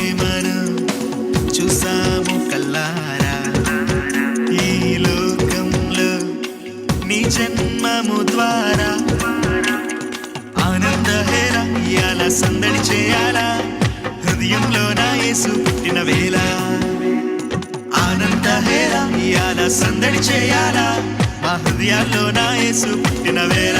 ప్రేమను చూసాము కల్లారా. ఈ లోకంలో నీ జన్మము ద్వారా ఆనంద హేరా ఇయాల సందడి చేయాలా, హృదయంలో నా యేసు పుట్టిన వేళ. ఆనంద హేరా ఇయాల సందడి చేయాలా, మా హృదయాల్లో నా యేసు పుట్టిన వేళ.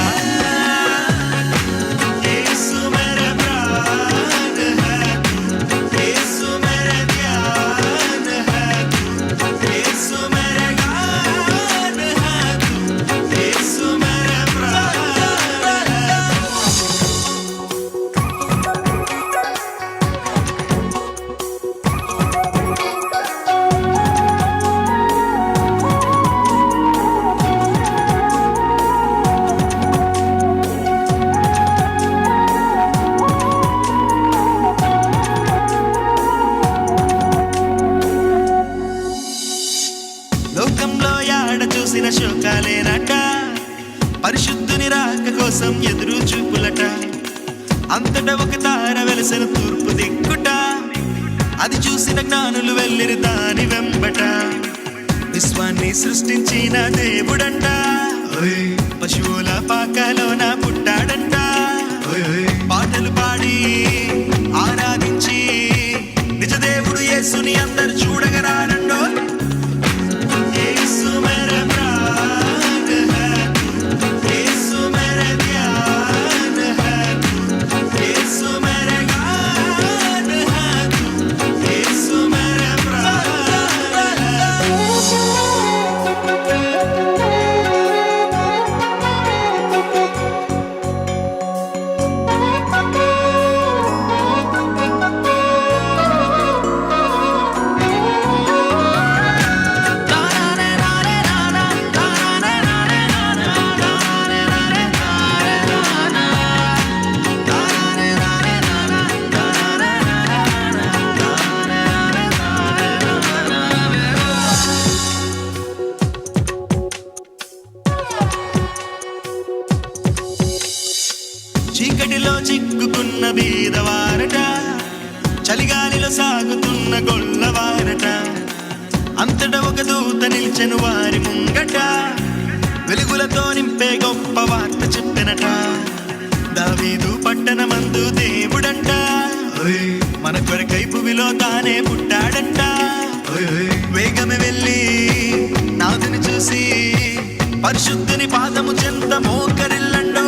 లోకంలో యాడ చూసిన శోకాలేనట, పరిశుద్ధుని రాక కోసం ఎదురు చూపులట. అంతటా ఒక తార వెలసిన తూర్పు దిక్కుట, అది చూసిన జ్ఞానులు వెళ్ళిరి దాని వెంబట. విశ్వాన్ని సృష్టించిన దేవుడంట, పశువుల పాకలోన పుట్టాడంట. పాటలు పాడి ఆరాధించి నిజ దేవుడు యేసుని అందరు చూడగరాడండో. చీకటిలో చిక్కుకున్న బీదవారట, చలిగాలిలో సాగుతున్న గొల్లవారట. అంతటా ఒక దూత నిల్చెను వారి ముంగట, వెలుగులతో నింపే గొప్ప వార్త చెప్పెనట. దావీదు పట్టణమందు దేవుడంట, మన కొరకై భూమిలో తానే పుట్టాడంట. వేగమే వెళ్ళి నాదుని చూసి పరిశుద్ధుని పాదము చెంత మోకరిల్లండో.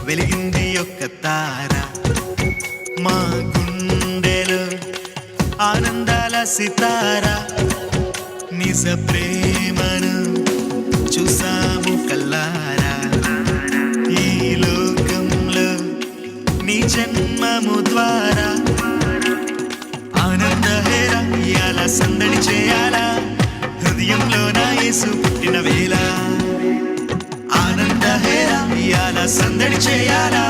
వెలిగింది యొక్క తార, మా గుండెలో ఆనందాల సితార. నిజ ప్రేమను చూసాము కల్లారా, ఈ లోకంలో నీ జన్మము ద్వారా ఆనంద హేరా ఇయాల సందడి చేయాలా, హృదయంలో నా యేసు పుట్టిన వేళ. ఆనంద హేరా ఇయాల సందడి చేయాలా,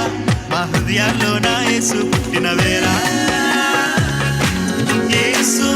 మా హృదయాల్లో నా యేసు పుట్టిన వేళ. యేసు